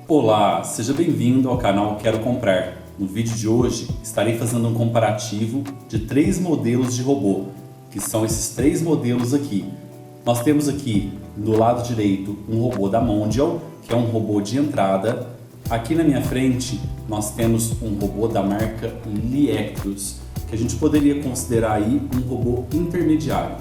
Olá, seja bem-vindo ao canal Quero Comprar. No vídeo de hoje estarei fazendo um comparativo de 3 modelos de robô, que são esses 3 modelos aqui. Nós temos aqui do lado direito um robô da Mondial, que é um robô de entrada. Aqui na minha frente nós temos um robô da marca Liectros, que a gente poderia considerar aí um robô intermediário.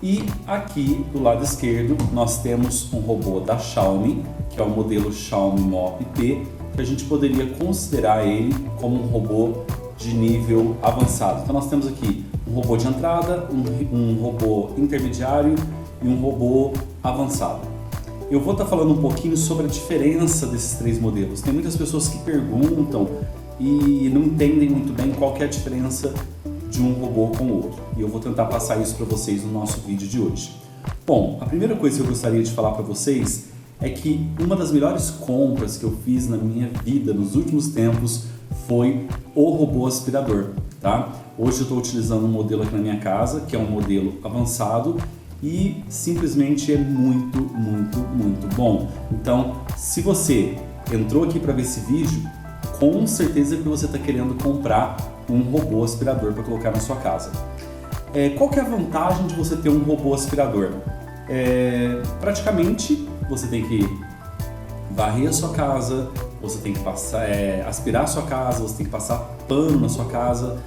E aqui do lado esquerdo nós temos um robô da Xiaomi, que é o modelo Xiaomi Mop P, que a gente poderia considerar ele como um robô de nível avançado. Então nós temos aqui um robô de entrada, um robô intermediário e um robô avançado. Eu vou estar falando um pouquinho sobre a diferença desses 3 modelos. Tem muitas pessoas que perguntam e não entendem muito bem qual que é a diferença de um robô com o outro. E eu vou tentar passar isso para vocês no nosso vídeo de hoje. Bom, a primeira coisa que eu gostaria de falar para vocês é que uma das melhores compras que eu fiz na minha vida nos últimos tempos foi o robô aspirador, tá? Hoje eu estou utilizando um modelo aqui na minha casa, que é um modelo avançado e simplesmente é muito bom. Então, se você entrou aqui para ver esse vídeo, com certeza que você está querendo comprar um robô aspirador para colocar na sua casa. Qual que é a vantagem de você ter um robô aspirador? Praticamente você tem que varrer a sua casa, você tem que aspirar a sua casa, você tem que passar pano na sua casa,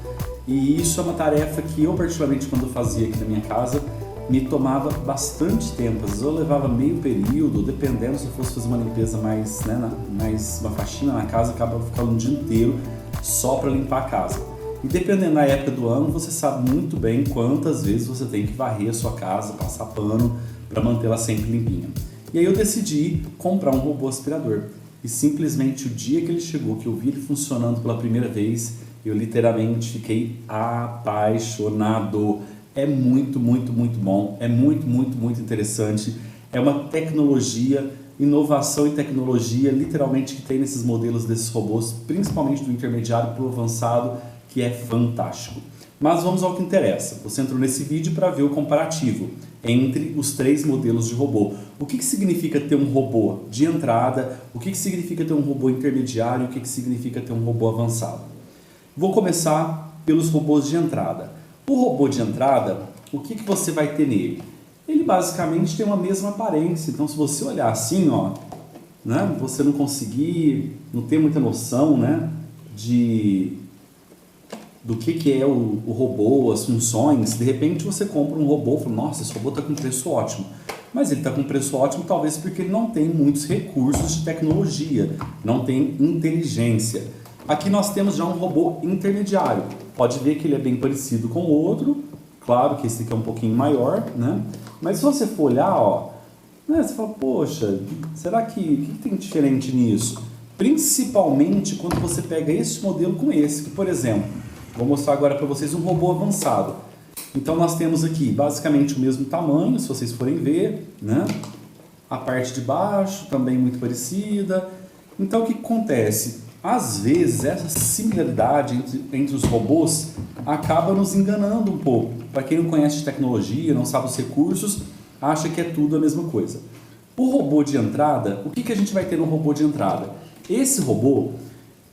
e isso é uma tarefa que eu particularmente quando eu fazia aqui na minha casa me tomava bastante tempo. Às vezes eu levava meio período, dependendo, se eu fosse fazer uma limpeza mais uma faxina na casa, acaba ficando um dia inteiro só para limpar a casa. E dependendo da época do ano, você sabe muito bem quantas vezes você tem que varrer a sua casa, passar pano para mantê-la sempre limpinha. E aí eu decidi comprar um robô aspirador. E simplesmente o dia que ele chegou, que eu vi ele funcionando pela primeira vez, eu literalmente fiquei apaixonado. É muito bom, é muito interessante. É uma tecnologia, inovação e tecnologia literalmente que tem nesses modelos desses robôs, principalmente do intermediário para o avançado, que é fantástico. Mas vamos ao que interessa. Você entrou nesse vídeo para ver o comparativo entre os 3 modelos de robô. O que significa ter um robô de entrada, o que significa ter um robô intermediário, o que significa ter um robô avançado. Vou começar pelos robôs de entrada. O robô de entrada, o que você vai ter nele? Ele basicamente tem uma mesma aparência, então se você olhar assim, ó, né, você não ter muita noção, né, do que é o robô, as funções. De repente você compra um robô e fala, nossa, esse robô está com preço ótimo. Mas ele está com preço ótimo talvez porque ele não tem muitos recursos de tecnologia, não tem inteligência. Aqui nós temos já um robô intermediário. Pode ver que ele é bem parecido com o outro. Claro que esse aqui é um pouquinho maior, né? Mas se você for olhar, ó, né, você fala, poxa, será que o que tem diferente nisso? Principalmente quando você pega esse modelo com esse, que por exemplo, vou mostrar agora para vocês um robô avançado. Então nós temos aqui basicamente o mesmo tamanho, se vocês forem ver, né? A parte de baixo também muito parecida. Então o que acontece? Às vezes essa similaridade entre os robôs acaba nos enganando um pouco. Para quem não conhece tecnologia, não sabe os recursos, acha que é tudo a mesma coisa. O robô de entrada, o que a gente vai ter no robô de entrada? Esse robô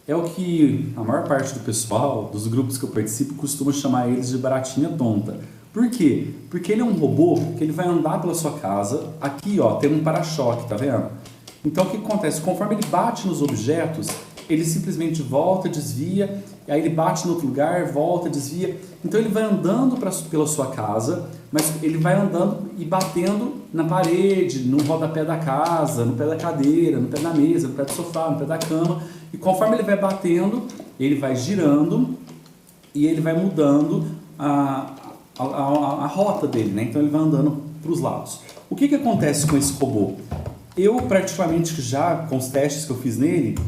é o que a maior parte do pessoal, dos grupos que eu participo, costuma chamar eles de baratinha tonta. Por quê? Porque ele é um robô que ele vai andar pela sua casa. Aqui, ó, tem um para-choque, tá vendo? Então o que acontece? Conforme ele bate nos objetos, ele simplesmente volta, desvia, aí ele bate no outro lugar, volta, desvia. Então ele vai andando pela sua casa, mas ele vai andando e batendo na parede, no rodapé da casa, no pé da cadeira, no pé da mesa, no pé do sofá, no pé da cama. E conforme ele vai batendo, ele vai girando e ele vai mudando a rota dele, né? Então ele vai andando para os lados. O que acontece com esse robô? Eu, particularmente, já com os testes que eu fiz nele,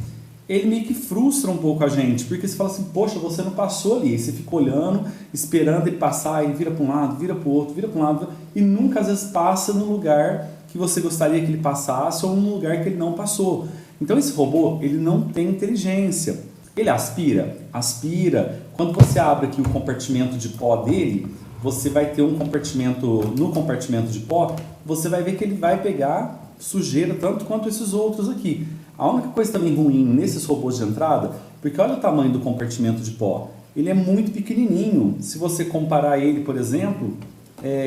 ele meio que frustra um pouco a gente, porque você fala assim, poxa, você não passou ali, você fica olhando, esperando ele passar, ele vira para um lado, vira para o outro, vira para um lado, e nunca às vezes passa no lugar que você gostaria que ele passasse ou no lugar que ele não passou. Então esse robô, ele não tem inteligência. Ele aspira? Aspira. Quando você abre aqui o compartimento de pó dele, você vai ter um compartimento, no compartimento de pó, você vai ver que ele vai pegar sujeira tanto quanto esses outros aqui. A única coisa também ruim nesses robôs de entrada, porque olha o tamanho do compartimento de pó, ele é muito pequenininho, se você comparar ele, por exemplo,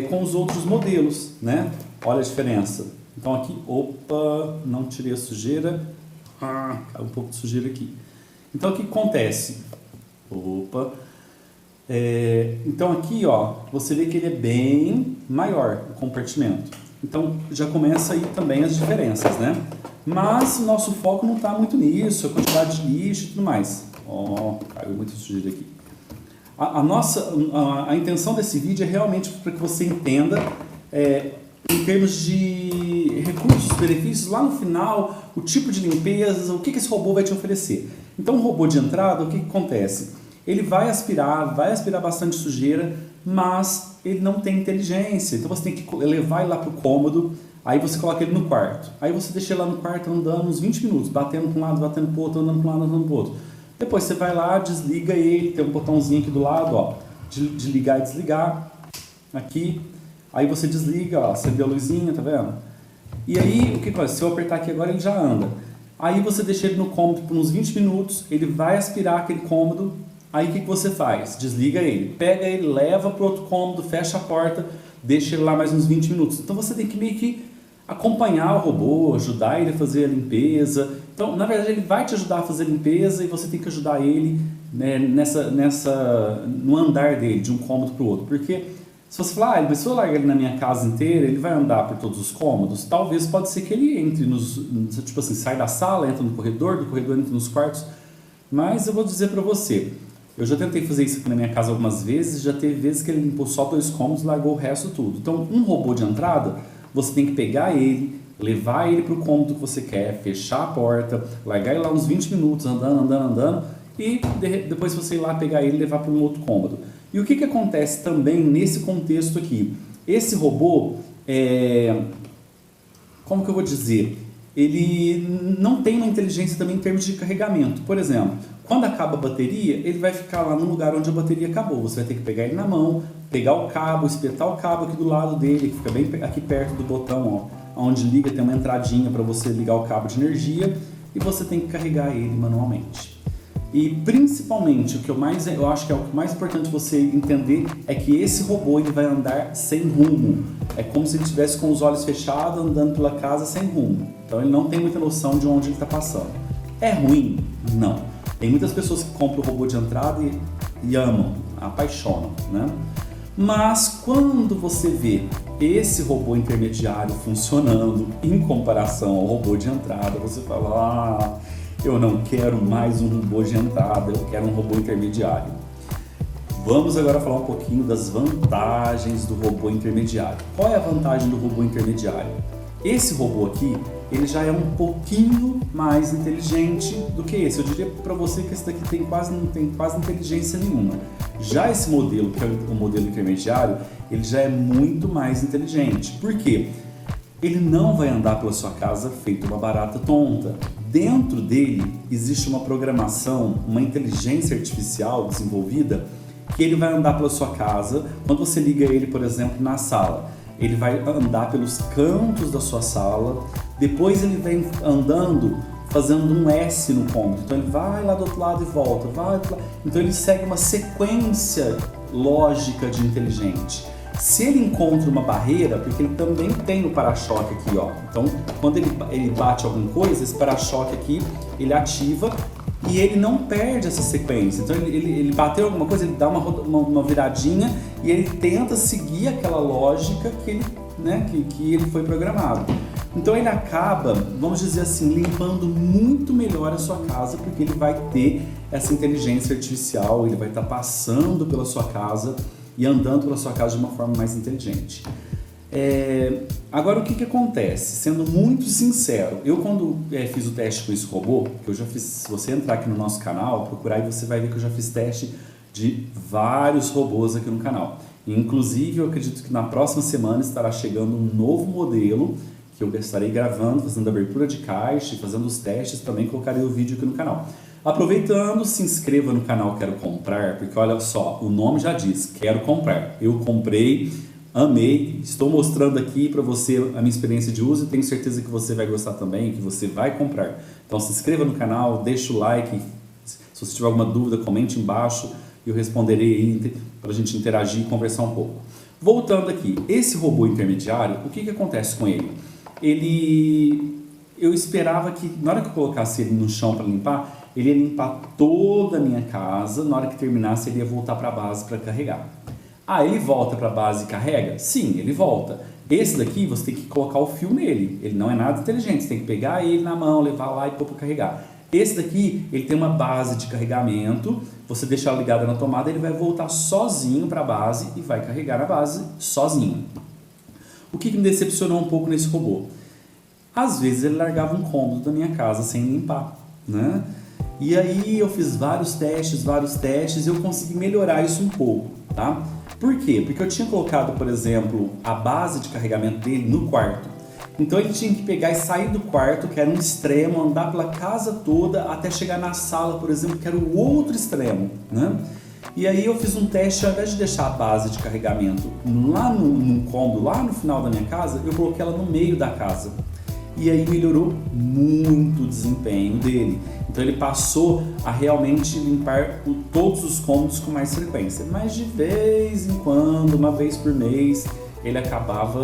com os outros modelos, né? Olha a diferença. Então aqui, opa, não tirei a sujeira, caiu um pouco de sujeira aqui. Então o que acontece? Opa, então aqui, ó, você vê que ele é bem maior, o compartimento. Então já começa aí também as diferenças, né? Mas o nosso foco não está muito nisso, a quantidade de lixo e tudo mais. Ó, caiu muito sujeira aqui. A intenção desse vídeo é realmente para que você entenda, em termos de recursos, benefícios, lá no final, o tipo de limpeza, o que esse robô vai te oferecer. Então, o robô de entrada, o que acontece? Ele vai aspirar bastante sujeira, mas ele não tem inteligência. Então, você tem que levar ele lá para o cômodo, aí você coloca ele no quarto. Aí você deixa ele lá no quarto andando uns 20 minutos, batendo para um lado, batendo para o outro, andando para um lado, andando para o outro. Depois você vai lá, desliga ele, tem um botãozinho aqui do lado, ó, de ligar e desligar, aqui. Aí você desliga, ó, acendeu a luzinha, tá vendo? E aí, o que acontece? Se eu apertar aqui agora, ele já anda. Aí você deixa ele no cômodo por uns 20 minutos, ele vai aspirar aquele cômodo, aí o que você faz? Desliga ele, pega ele, leva para o outro cômodo, fecha a porta, deixa ele lá mais uns 20 minutos. Então você tem que meio que acompanhar o robô, ajudar ele a fazer a limpeza. Então, na verdade, ele vai te ajudar a fazer a limpeza e você tem que ajudar ele, né, no andar dele, de um cômodo para o outro. Porque se você falar, se eu largar ele na minha casa inteira, ele vai andar por todos os cômodos, talvez pode ser que ele entre tipo assim, sai da sala, entra no corredor, do corredor entra nos quartos. Mas eu vou dizer para você, eu já tentei fazer isso aqui na minha casa algumas vezes, já teve vezes que ele limpou só 2 cômodos e largou o resto tudo. Então, um robô de entrada, você tem que pegar ele, levar ele para o cômodo que você quer, fechar a porta, largar ele lá uns 20 minutos andando, e depois você ir lá pegar ele e levar para um outro cômodo. E o que acontece também nesse contexto aqui? Esse robô, como que eu vou dizer? Ele não tem uma inteligência também em termos de carregamento. Por exemplo, quando acaba a bateria, ele vai ficar lá no lugar onde a bateria acabou. Você vai ter que pegar ele na mão, pegar o cabo, espetar o cabo aqui do lado dele, que fica bem aqui perto do botão, ó, onde liga, tem uma entradinha para você ligar o cabo de energia, e você tem que carregar ele manualmente. E principalmente, eu acho que é o mais importante você entender é que esse robô ele vai andar sem rumo. É como se ele estivesse com os olhos fechados, andando pela casa sem rumo. Então ele não tem muita noção de onde ele está passando. É ruim? Não. Tem muitas pessoas que compram o robô de entrada e amam, apaixonam, né? Mas quando você vê esse robô intermediário funcionando em comparação ao robô de entrada, você fala, eu não quero mais um robô de entrada, eu quero um robô intermediário. Vamos agora falar um pouquinho das vantagens do robô intermediário. Qual é a vantagem do robô intermediário? Esse robô aqui, ele já é um pouquinho mais inteligente do que esse. Eu diria para você que esse daqui não tem quase inteligência nenhuma. Já esse modelo, que é o modelo intermediário, ele já é muito mais inteligente. Por quê? Ele não vai andar pela sua casa feito uma barata tonta. Dentro dele existe uma programação, uma inteligência artificial desenvolvida que ele vai andar pela sua casa. Quando você liga ele, por exemplo, na sala, ele vai andar pelos cantos da sua sala, depois ele vem andando, fazendo um S no cômodo. Então ele vai lá do outro lado e volta, então ele segue uma sequência lógica de inteligente. Se ele encontra uma barreira, porque ele também tem o para-choque aqui, ó. Então, quando ele bate alguma coisa, esse para-choque aqui, ele ativa e ele não perde essa sequência. Então, ele bateu alguma coisa, ele dá uma viradinha e ele tenta seguir aquela lógica que ele foi programado. Então, ele acaba, vamos dizer assim, limpando muito melhor a sua casa, porque ele vai ter essa inteligência artificial, ele vai estar passando pela sua casa e andando pela sua casa de uma forma mais inteligente. Agora, o que acontece? Sendo muito sincero, eu quando fiz o teste com esse robô, que eu já fiz, se você entrar aqui no nosso canal, procurar aí, você vai ver que eu já fiz teste de vários robôs aqui no canal. Inclusive, eu acredito que na próxima semana estará chegando um novo modelo, que eu estarei gravando, fazendo abertura de caixa e fazendo os testes, também colocarei o vídeo aqui no canal. Aproveitando, se inscreva no canal Quero Comprar, porque olha só, o nome já diz, Quero Comprar. Eu comprei amei, estou mostrando aqui para você a minha experiência de uso e tenho certeza que você vai gostar também, que você vai comprar. Então se inscreva no canal, deixa o like, se você tiver alguma dúvida comente embaixo e eu responderei aí para a gente interagir e conversar um pouco. Voltando aqui, esse robô intermediário, o que acontece com ele? Eu esperava que na hora que eu colocasse ele no chão para limpar, ele ia limpar toda a minha casa, na hora que terminasse ele ia voltar para a base para carregar. Ah, ele volta para a base e carrega? Sim, ele volta. Esse daqui você tem que colocar o fio nele, ele não é nada inteligente, você tem que pegar ele na mão, levar lá e pôr para carregar. Esse daqui, ele tem uma base de carregamento, você deixar ela ligada na tomada, ele vai voltar sozinho para a base e vai carregar na base sozinho. O que me decepcionou um pouco nesse robô? Às vezes ele largava um cômodo da minha casa sem limpar, né? E aí eu fiz vários testes e eu consegui melhorar isso um pouco, tá? Por quê? Porque eu tinha colocado, por exemplo, a base de carregamento dele no quarto. Então ele tinha que pegar e sair do quarto, que era um extremo, andar pela casa toda até chegar na sala, por exemplo, que era o outro extremo, né? E aí eu fiz um teste, ao invés de deixar a base de carregamento lá num cômodo, lá no final da minha casa, eu coloquei ela no meio da casa. E aí melhorou muito o desempenho dele. Então ele passou a realmente limpar todos os cômodos com mais frequência. Mas de vez em quando, uma vez por mês, ele acabava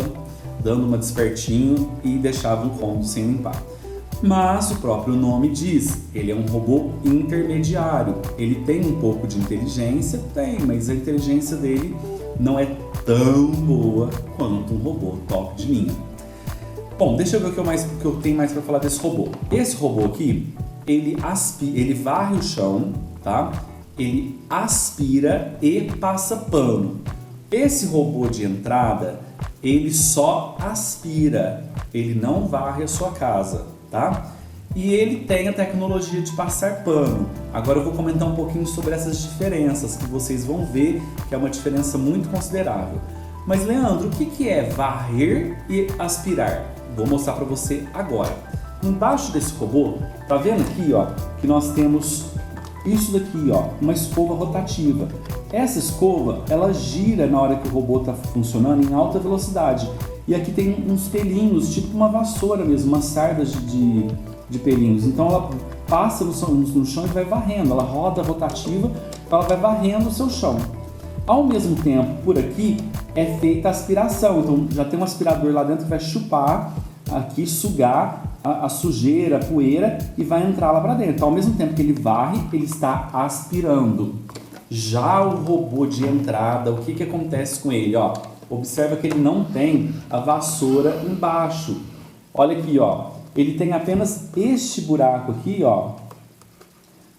dando uma despertinho e deixava um cômodo sem limpar. Mas o próprio nome diz, ele é um robô intermediário. Ele tem um pouco de inteligência? Tem, mas a inteligência dele não é tão boa quanto um robô top de linha. Bom, deixa eu ver o que eu tenho mais para falar desse robô. Esse robô aqui, ele varre o chão, tá? Ele aspira e passa pano. Esse robô de entrada, ele só aspira, ele não varre a sua casa, tá? E ele tem a tecnologia de passar pano. Agora eu vou comentar um pouquinho sobre essas diferenças, que vocês vão ver que é uma diferença muito considerável. Mas Leandro, o que é varrer e aspirar? Vou mostrar para você agora. Embaixo desse robô, tá vendo aqui, ó, que nós temos isso daqui, ó, uma escova rotativa. Essa escova, ela gira na hora que o robô está funcionando em alta velocidade. E aqui tem uns pelinhos, tipo uma vassoura mesmo, umas sardas de pelinhos. Então ela passa no chão e vai varrendo, ela roda rotativa, ela vai varrendo o seu chão. Ao mesmo tempo, por aqui, é feita a aspiração. Então já tem um aspirador lá dentro que vai chupar, aqui sugar a sujeira, a poeira e vai entrar lá para dentro. Então, ao mesmo tempo que ele varre, ele está aspirando. Já o robô de entrada, o que acontece com ele? Ó, observa que ele não tem a vassoura embaixo. Olha aqui, ó, ele tem apenas este buraco aqui, ó,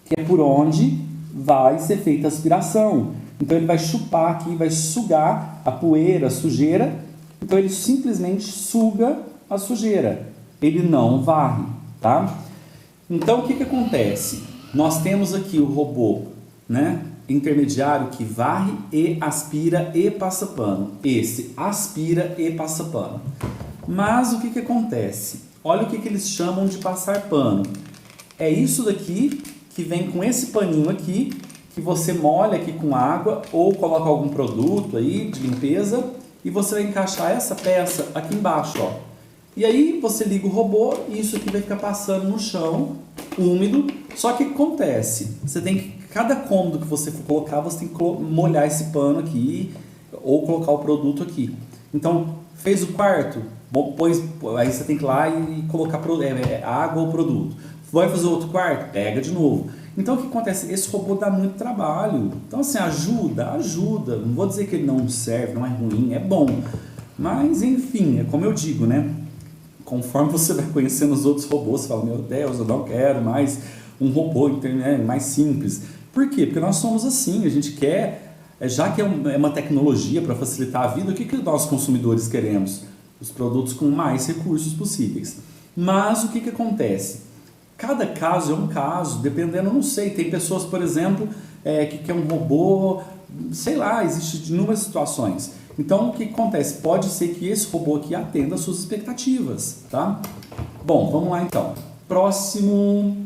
que é por onde vai ser feita a aspiração. Então ele vai chupar aqui, vai sugar a poeira, a sujeira. Então ele simplesmente suga a sujeira. Ele não varre, tá? Então o que acontece? Nós temos aqui o robô, né, intermediário que varre e aspira e passa pano. Esse aspira e passa pano. Mas o que acontece? Olha o que eles chamam de passar pano. É isso daqui que vem com esse paninho aqui, que você molha aqui com água ou coloca algum produto aí de limpeza e você vai encaixar essa peça aqui embaixo, ó. E aí você liga o robô e isso aqui vai ficar passando no chão, úmido. Só que o que acontece? Você tem que, cada cômodo que você for colocar, você tem que molhar esse pano aqui ou colocar o produto aqui. Então, fez o quarto, aí você tem que ir lá e colocar água ou produto. Vai fazer outro quarto? Pega de novo. Então, o que acontece? Esse robô dá muito trabalho. Então, assim, ajuda. Não vou dizer que ele não serve, não é ruim, é bom. Mas, enfim, é como eu digo, né? Conforme você vai conhecendo os outros robôs, você fala, meu Deus, eu não quero mais um robô mais simples. Por quê? Porque nós somos assim, a gente quer, já que é uma tecnologia para facilitar a vida, o que nós consumidores queremos? Os produtos com mais recursos possíveis. Mas o que acontece? Cada caso é um caso, dependendo, não sei, tem pessoas, por exemplo, que quer um robô, sei lá, existe inúmeras situações. Então, o que acontece? Pode ser que esse robô aqui atenda às suas expectativas, tá? Bom, vamos lá então. Próximo.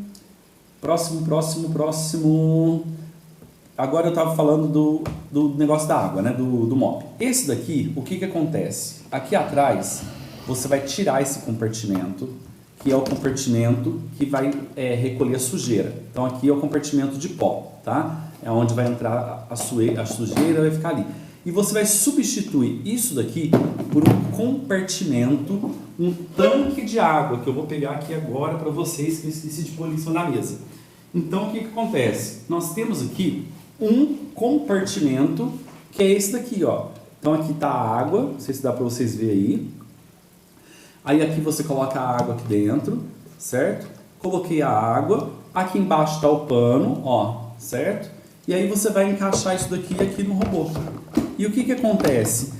agora eu estava falando do negócio da água, né? Do mop. Esse daqui, o que acontece? Aqui atrás, você vai tirar esse compartimento, que é o compartimento que vai recolher a sujeira. Então aqui é o compartimento de pó, tá? É onde vai entrar a sujeira, vai ficar ali. E você vai substituir isso daqui por um compartimento, um tanque de água, que eu vou pegar aqui agora para vocês, que eu esqueci de pôr isso na mesa. Então o que acontece? Nós temos aqui um compartimento, que é esse daqui, ó. Então aqui está a água, não sei se dá para vocês verem aí. Aí aqui você coloca a água aqui dentro, certo? Coloquei a água, aqui embaixo está o pano, ó, certo? E aí você vai encaixar isso daqui aqui no robô. E o que acontece?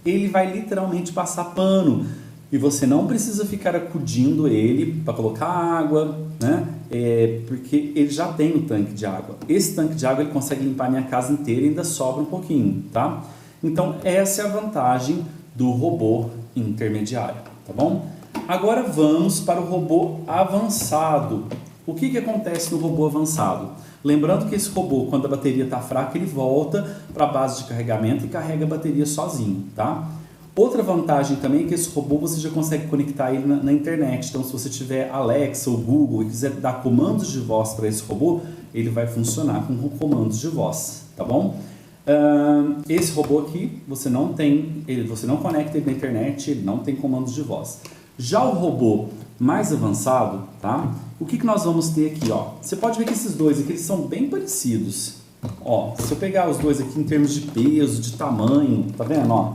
Ele vai literalmente passar pano. E você não precisa ficar acudindo ele para colocar água, né? Porque ele já tem um tanque de água. Esse tanque de água ele consegue limpar a minha casa inteira e ainda sobra um pouquinho, tá? Então essa é a vantagem do robô intermediário, tá bom? Agora vamos para o robô avançado. O que acontece no robô avançado? Lembrando que esse robô, quando a bateria está fraca, ele volta para a base de carregamento e carrega a bateria sozinho, tá? Outra vantagem também é que esse robô você já consegue conectar ele na internet. Então, se você tiver Alexa ou Google e quiser dar comandos de voz para esse robô, ele vai funcionar com comandos de voz, tá bom? Esse robô aqui, você não conecta ele na internet, ele não tem comandos de voz. Já o robô mais avançado, tá? O que nós vamos ter aqui, ó? Você pode ver que esses dois aqui, eles são bem parecidos. Ó, se eu pegar os dois aqui em termos de peso, de tamanho, tá vendo, ó?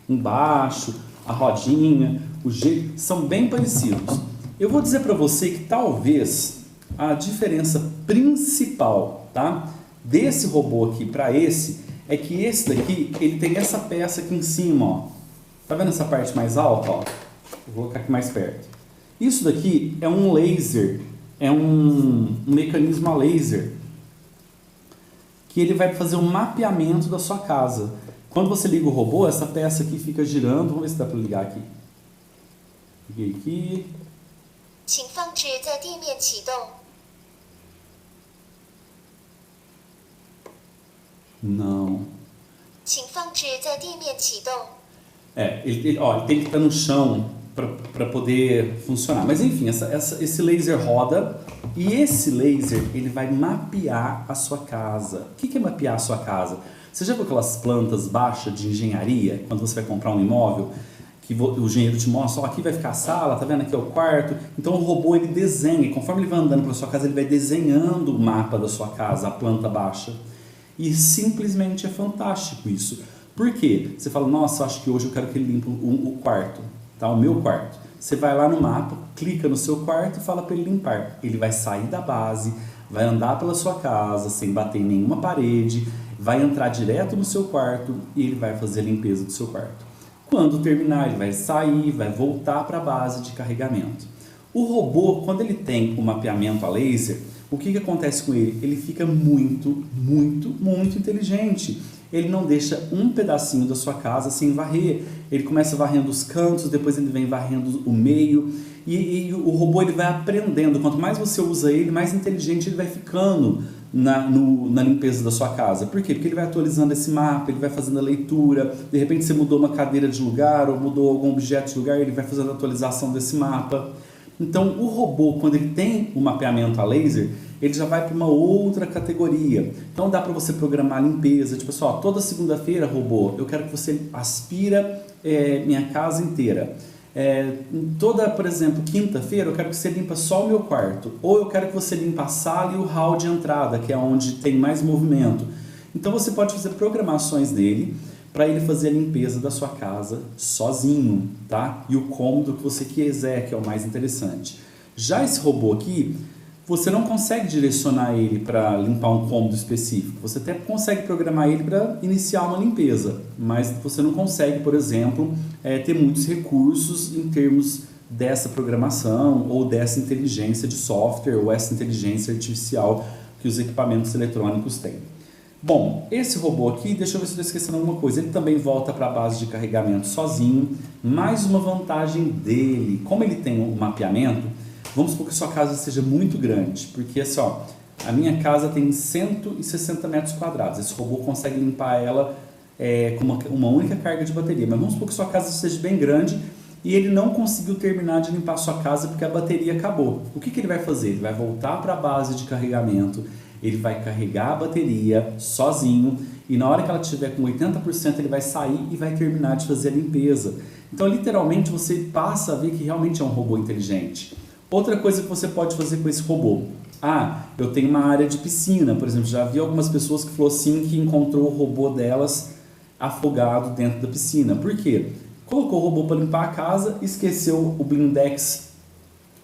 Embaixo, a rodinha, o jeito, são bem parecidos. Eu vou dizer para você que talvez a diferença principal, tá? Desse robô aqui para esse, é que esse daqui, ele tem essa peça aqui em cima, ó. Tá vendo essa parte mais alta, ó? Vou colocar aqui mais perto. Isso daqui é um laser, é um mecanismo a laser, que ele vai fazer um mapeamento da sua casa. Quando você liga o robô, essa peça aqui fica girando. Vamos ver se dá para ligar aqui. Liguei aqui. Não. Ele tem que estar no chão para poder funcionar. Mas enfim, esse laser roda e esse laser ele vai mapear a sua casa. O que é mapear a sua casa? Você já viu aquelas plantas baixas de engenharia, quando você vai comprar um imóvel, que o engenheiro te mostra, ó, aqui vai ficar a sala, tá vendo? Aqui é o quarto. Então o robô ele desenha, e conforme ele vai andando pela sua casa, ele vai desenhando o mapa da sua casa, a planta baixa. E simplesmente é fantástico isso. Por quê? Você fala, nossa, acho que hoje eu quero que ele limpe o quarto, tá? O meu quarto. Você vai lá no mapa, clica no seu quarto e fala para ele limpar. Ele vai sair da base, vai andar pela sua casa sem bater em nenhuma parede, vai entrar direto no seu quarto e ele vai fazer a limpeza do seu quarto. Quando terminar, ele vai sair, vai voltar para a base de carregamento. O robô, quando ele tem o mapeamento a laser, o que acontece com ele? Ele fica muito, muito, muito inteligente. Ele não deixa um pedacinho da sua casa sem varrer. Ele começa varrendo os cantos, depois ele vem varrendo o meio. E o robô ele vai aprendendo. Quanto mais você usa ele, mais inteligente ele vai ficando na limpeza da sua casa. Por quê? Porque ele vai atualizando esse mapa, ele vai fazendo a leitura. De repente você mudou uma cadeira de lugar ou mudou algum objeto de lugar, ele vai fazendo a atualização desse mapa. Então, o robô, quando ele tem o mapeamento a laser, ele já vai para uma outra categoria. Então, dá para você programar a limpeza. Tipo assim, ó, toda segunda-feira, robô, eu quero que você aspira minha casa inteira. Toda, por exemplo, quinta-feira, eu quero que você limpa só o meu quarto. Ou eu quero que você limpa a sala e o hall de entrada, que é onde tem mais movimento. Então, você pode fazer programações dele para ele fazer a limpeza da sua casa sozinho, tá? E o cômodo que você quiser, que é o mais interessante. Já esse robô aqui, você não consegue direcionar ele para limpar um cômodo específico. Você até consegue programar ele para iniciar uma limpeza, mas você não consegue, por exemplo, ter muitos recursos em termos dessa programação ou dessa inteligência de software ou essa inteligência artificial que os equipamentos eletrônicos têm. Bom, esse robô aqui, deixa eu ver se eu estou esquecendo alguma coisa, ele também volta para a base de carregamento sozinho. Mais uma vantagem dele, como ele tem um mapeamento, vamos supor que a sua casa seja muito grande, porque assim, ó, a minha casa tem 160 metros quadrados. Esse robô consegue limpar ela com uma única carga de bateria. Mas vamos supor que sua casa seja bem grande e ele não conseguiu terminar de limpar a sua casa porque a bateria acabou. O que ele vai fazer? Ele vai voltar para a base de carregamento, ele vai carregar a bateria sozinho e na hora que ela estiver com 80% ele vai sair e vai terminar de fazer a limpeza. Então literalmente você passa a ver que realmente é um robô inteligente. Outra coisa que você pode fazer com esse robô: eu tenho uma área de piscina, por exemplo, já vi algumas pessoas que falou assim que encontrou o robô delas afogado dentro da piscina. Por quê? Colocou o robô para limpar a casa, esqueceu o blindex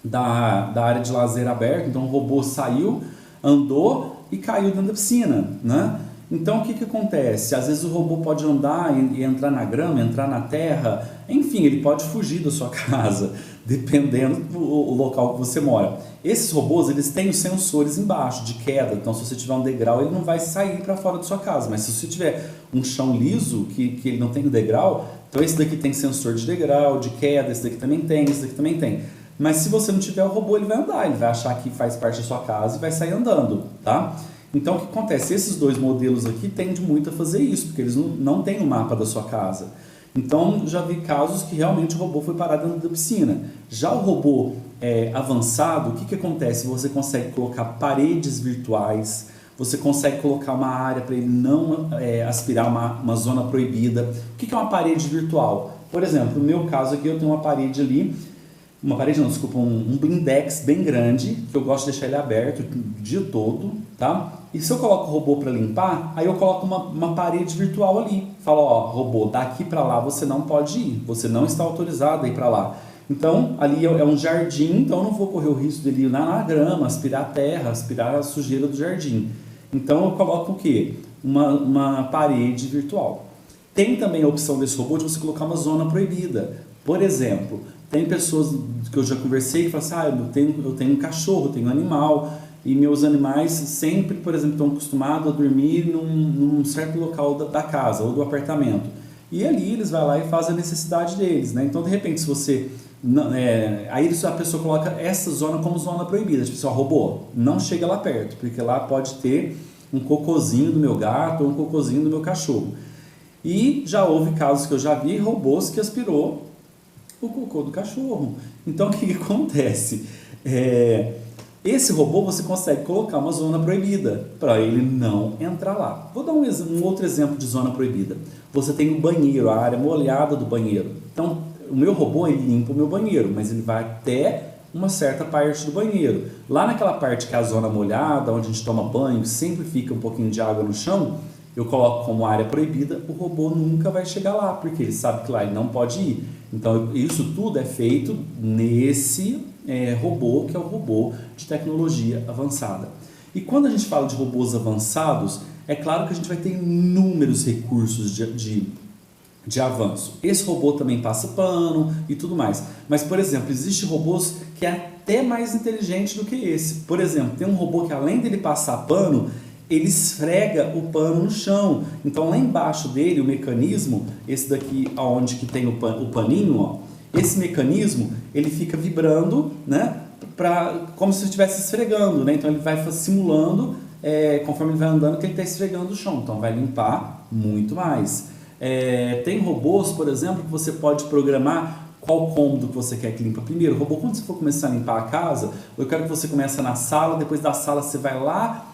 da área de lazer aberto, então o robô saiu, andou e caiu dentro da piscina, né? Então o que acontece? Às vezes o robô pode andar e entrar na grama, entrar na terra, enfim, ele pode fugir da sua casa, dependendo do local que você mora. Esses robôs, eles têm os sensores embaixo de queda, então se você tiver um degrau ele não vai sair para fora da sua casa, mas se você tiver um chão liso, que ele não tem degrau, então esse daqui tem sensor de degrau, de queda, esse daqui também tem, esse daqui também tem. Mas se você não tiver o robô, ele vai andar, ele vai achar que faz parte da sua casa e vai sair andando, tá? Então o que acontece? Esses dois modelos aqui tendem muito a fazer isso, porque eles não têm o mapa da sua casa. Então já vi casos que realmente o robô foi parar dentro da piscina. Já o robô avançado, o que acontece? Você consegue colocar paredes virtuais, você consegue colocar uma área para ele não aspirar uma zona proibida. O que é uma parede virtual? Por exemplo, no meu caso aqui eu tenho uma parede ali, um blindex bem grande, que eu gosto de deixar ele aberto o dia todo, tá? E se eu coloco o robô para limpar, aí eu coloco uma parede virtual ali. Falo, robô, daqui para lá você não pode ir, você não está autorizado a ir para lá. Então, ali é um jardim, então eu não vou correr o risco dele ir lá na grama, aspirar a terra, aspirar a sujeira do jardim. Então eu coloco o quê? Uma parede virtual. Tem também a opção desse robô de você colocar uma zona proibida. Por exemplo, tem pessoas que eu já conversei que falam assim, eu tenho um cachorro, eu tenho um animal, e meus animais sempre, por exemplo, estão acostumados a dormir num certo local da casa ou do apartamento. E ali eles vão lá e fazem a necessidade deles, né? Então, de repente, se você... aí a pessoa coloca essa zona como zona proibida. Tipo assim, robô, não chega lá perto, porque lá pode ter um cocôzinho do meu gato ou um cocôzinho do meu cachorro. E já houve casos que eu já vi, robôs que aspirou o cocô do cachorro. Então, o que acontece? Esse robô você consegue colocar uma zona proibida para ele não entrar lá. Vou dar um outro exemplo de zona proibida. Você tem o banheiro, a área molhada do banheiro. Então, o meu robô ele limpa o meu banheiro, mas ele vai até uma certa parte do banheiro. Lá naquela parte que é a zona molhada, onde a gente toma banho, sempre fica um pouquinho de água no chão, eu coloco como área proibida, o robô nunca vai chegar lá, porque ele sabe que lá ele não pode ir. Então, isso tudo é feito nesse robô, que é o robô de tecnologia avançada. E quando a gente fala de robôs avançados, é claro que a gente vai ter inúmeros recursos de avanço. Esse robô também passa pano e tudo mais. Mas, por exemplo, existem robôs que é até mais inteligente do que esse. Por exemplo, tem um robô que além dele passar pano, ele esfrega o pano no chão. Então lá embaixo dele, o mecanismo, esse daqui onde que tem o paninho, ó, esse mecanismo, ele fica vibrando, né, como se estivesse esfregando, né? Então ele vai simulando, conforme ele vai andando, que ele está esfregando o chão. Então vai limpar muito mais. Tem robôs, por exemplo, que você pode programar qual cômodo que você quer que limpa primeiro. O robô, quando você for começar a limpar a casa, eu quero que você comece na sala, depois da sala você vai lá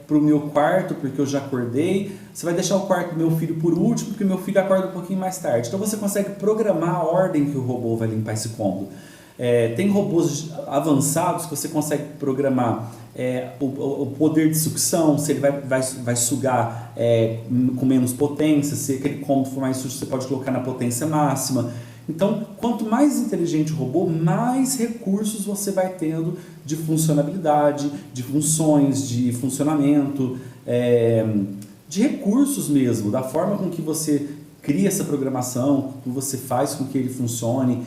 para o meu quarto, porque eu já acordei. Você vai deixar o quarto do meu filho por último, porque o meu filho acorda um pouquinho mais tarde. Então você consegue programar a ordem que o robô vai limpar esse cômodo. Tem robôs avançados que você consegue programar o poder de sucção, se ele vai sugar com menos potência, se aquele cômodo for mais sujo, você pode colocar na potência máxima. Então, quanto mais inteligente o robô, mais recursos você vai tendo de funcionalidade, de funções, de funcionamento, de recursos mesmo, da forma com que você cria essa programação, que você faz com que ele funcione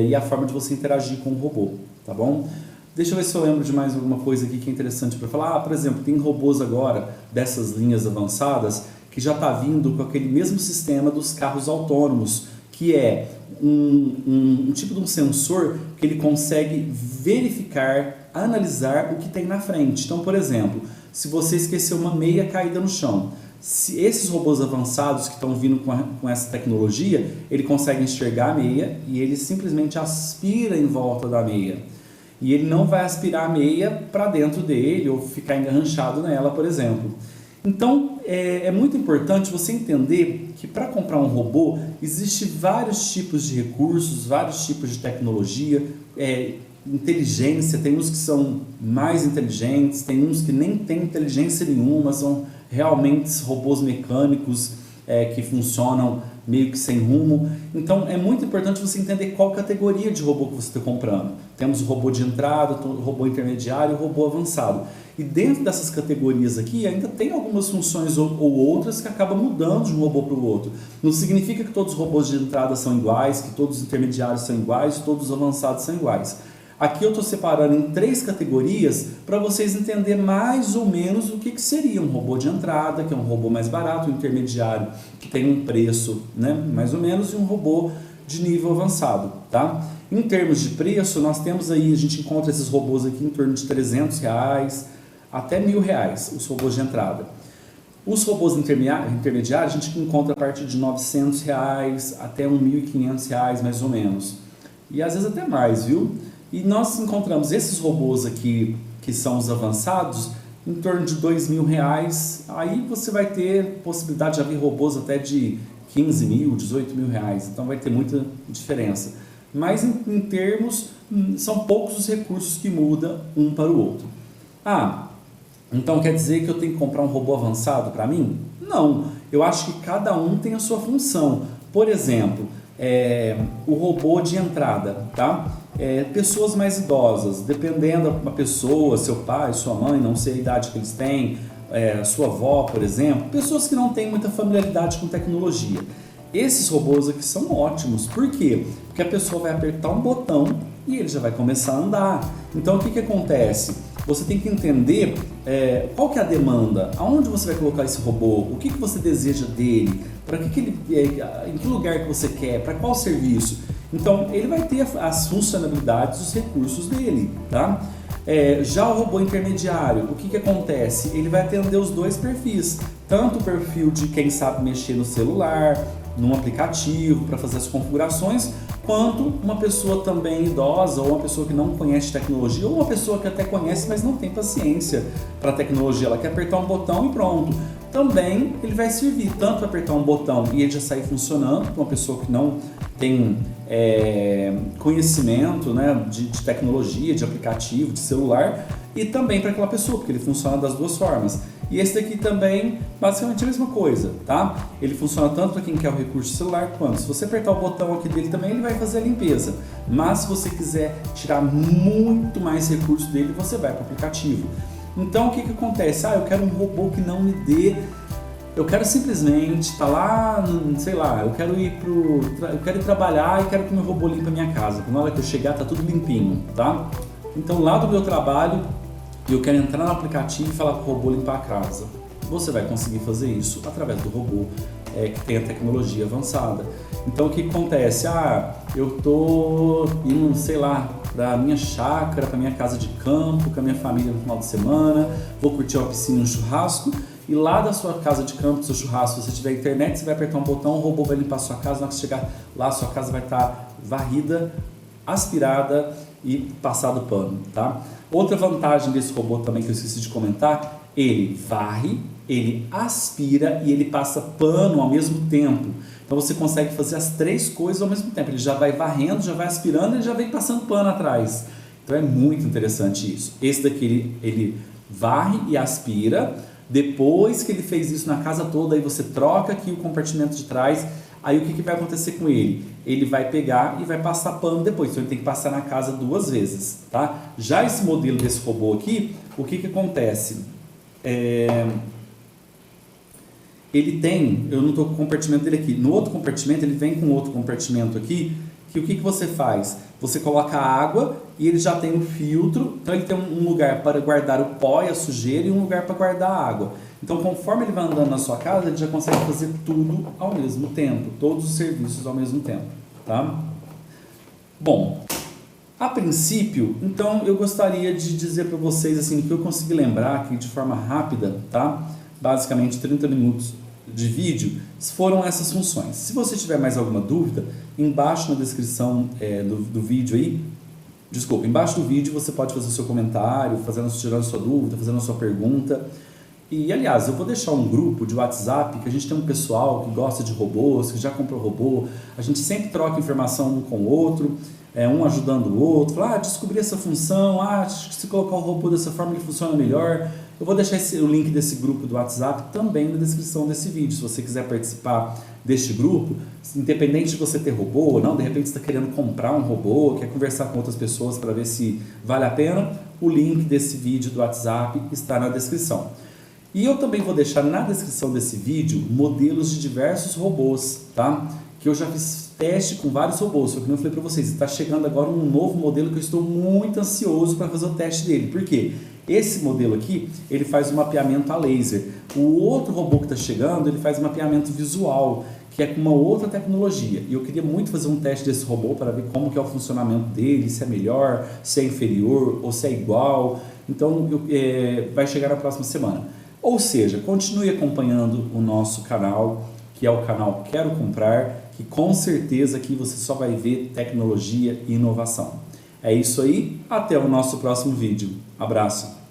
e a forma de você interagir com o robô, tá bom? Deixa eu ver se eu lembro de mais alguma coisa aqui que é interessante para falar. Por exemplo, tem robôs agora dessas linhas avançadas que já está vindo com aquele mesmo sistema dos carros autônomos, que é um tipo de um sensor que ele consegue verificar, analisar o que tem na frente. Então, por exemplo, se você esqueceu uma meia caída no chão, se esses robôs avançados que estão vindo com essa tecnologia, ele consegue enxergar a meia e ele simplesmente aspira em volta da meia. E ele não vai aspirar a meia para dentro dele ou ficar enganchado nela, por exemplo. Então, é muito importante você entender que para comprar um robô, existe vários tipos de recursos, vários tipos de tecnologia, inteligência, tem uns que são mais inteligentes, tem uns que nem têm inteligência nenhuma, são realmente robôs mecânicos que funcionam meio que sem rumo. Então é muito importante você entender qual categoria de robô que você está comprando. Temos o robô de entrada, o robô intermediário e o robô avançado. E dentro dessas categorias aqui ainda tem algumas funções ou outras que acabam mudando de um robô para o outro. Não significa que todos os robôs de entrada são iguais, que todos os intermediários são iguais, todos os avançados são iguais. Aqui eu estou separando em 3 categorias para vocês entenderem mais ou menos o que seria um robô de entrada, que é um robô mais barato, um intermediário, que tem um preço, né, mais ou menos, e um robô de nível avançado. Tá? Em termos de preço, nós temos aí, a gente encontra esses robôs aqui em torno de R$300 até R$1.000, os robôs de entrada. Os robôs intermediários a gente encontra a partir de R$900 até R$1.500 mais ou menos. E às vezes até mais, viu? E nós encontramos esses robôs aqui, que são os avançados, em torno de R$2.000. Aí você vai ter possibilidade de haver robôs até de R$15.000, R$18.000. Então vai ter muita diferença. Mas em termos, são poucos os recursos que mudam um para o outro. Então quer dizer que eu tenho que comprar um robô avançado para mim? Não, eu acho que cada um tem a sua função. Por exemplo, o robô de entrada, tá? Pessoas mais idosas, dependendo da pessoa, seu pai, sua mãe, não sei a idade que eles têm, sua avó, por exemplo, pessoas que não têm muita familiaridade com tecnologia. Esses robôs aqui são ótimos. Por quê? Porque a pessoa vai apertar um botão e ele já vai começar a andar. Então o que acontece? Você tem que entender qual que é a demanda, aonde você vai colocar esse robô, o que você deseja dele, em que lugar que você quer, para qual serviço. Então ele vai ter as funcionalidades, os recursos dele, tá? Já o robô intermediário, o que acontece? Ele vai atender os dois perfis, tanto o perfil de quem sabe mexer no celular, num aplicativo para fazer as configurações, quanto uma pessoa também idosa, ou uma pessoa que não conhece tecnologia, ou uma pessoa que até conhece, mas não tem paciência para a tecnologia, ela quer apertar um botão e pronto. Também ele vai servir tanto para apertar um botão e ele já sair funcionando, para uma pessoa que não tem conhecimento, né, de tecnologia, de aplicativo, de celular, e também para aquela pessoa, porque ele funciona das duas formas. E esse daqui também, basicamente a mesma coisa, tá? Ele funciona tanto para quem quer o recurso celular, quanto se você apertar o botão aqui dele também, ele vai fazer a limpeza. Mas se você quiser tirar muito mais recurso dele, você vai para o aplicativo. Então o que acontece? Eu quero um robô que não me dê... Eu quero simplesmente estar lá, sei lá, eu quero ir trabalhar e quero que o meu robô limpe a minha casa. Na hora que eu chegar tá tudo limpinho, tá? Então lá do meu trabalho, eu quero entrar no aplicativo e falar para o robô limpar a casa. Você vai conseguir fazer isso através do robô que tem a tecnologia avançada. Então o que acontece? Eu tô indo, sei lá, para a minha chácara, para a minha casa de campo, com a minha família no final de semana, vou curtir uma piscina, um churrasco, e lá da sua casa de campo, do seu churrasco, se você tiver internet, você vai apertar um botão, o robô vai limpar a sua casa, na hora que você chegar lá, a sua casa vai estar varrida, aspirada e passado pano, tá? Outra vantagem desse robô também que eu esqueci de comentar, ele varre, ele aspira e ele passa pano ao mesmo tempo. Então você consegue fazer as 3 coisas ao mesmo tempo. Ele já vai varrendo, já vai aspirando e já vem passando pano atrás. Então é muito interessante isso. Esse daqui ele varre e aspira. Depois que ele fez isso na casa toda, aí você troca aqui o compartimento de trás. Aí o que vai acontecer com ele? Ele vai pegar e vai passar pano depois, então ele tem que passar na casa 2 vezes, tá? Já esse modelo desse robô aqui, o que acontece? Ele tem, eu não estou com o compartimento dele aqui, no outro compartimento ele vem com outro compartimento aqui, que o que você faz? Você coloca água e ele já tem um filtro, então ele tem um lugar para guardar o pó e a sujeira e um lugar para guardar a água. Então, conforme ele vai andando na sua casa, ele já consegue fazer tudo ao mesmo tempo, todos os serviços ao mesmo tempo, tá? Bom, a princípio, então eu gostaria de dizer para vocês assim que eu consegui lembrar aqui de forma rápida, tá? Basicamente 30 minutos de vídeo, foram essas funções. Se você tiver mais alguma dúvida, embaixo na descrição do vídeo aí, embaixo do vídeo você pode fazer o seu comentário, tirando a sua dúvida, fazendo a sua pergunta. E, aliás, eu vou deixar um grupo de WhatsApp, que a gente tem um pessoal que gosta de robôs, que já comprou robô, a gente sempre troca informação um com o outro, um ajudando o outro, descobri essa função, acho que se colocar o robô dessa forma ele funciona melhor. Eu vou deixar o link desse grupo do WhatsApp também na descrição desse vídeo. Se você quiser participar deste grupo, independente de você ter robô ou não, de repente você está querendo comprar um robô, quer conversar com outras pessoas para ver se vale a pena, o link desse vídeo do WhatsApp está na descrição. E eu também vou deixar na descrição desse vídeo modelos de diversos robôs, tá? Que eu já fiz teste com vários robôs, só que não falei para vocês, está chegando agora um novo modelo que eu estou muito ansioso para fazer o teste dele. Por quê? Esse modelo aqui, ele faz um mapeamento a laser. O outro robô que está chegando, ele faz mapeamento visual, que é com uma outra tecnologia. E eu queria muito fazer um teste desse robô para ver como que é o funcionamento dele, se é melhor, se é inferior ou se é igual. Então, vai chegar na próxima semana. Ou seja, continue acompanhando o nosso canal, que é o canal Quero Comprar, que com certeza aqui você só vai ver tecnologia e inovação. É isso aí, até o nosso próximo vídeo. Abraço!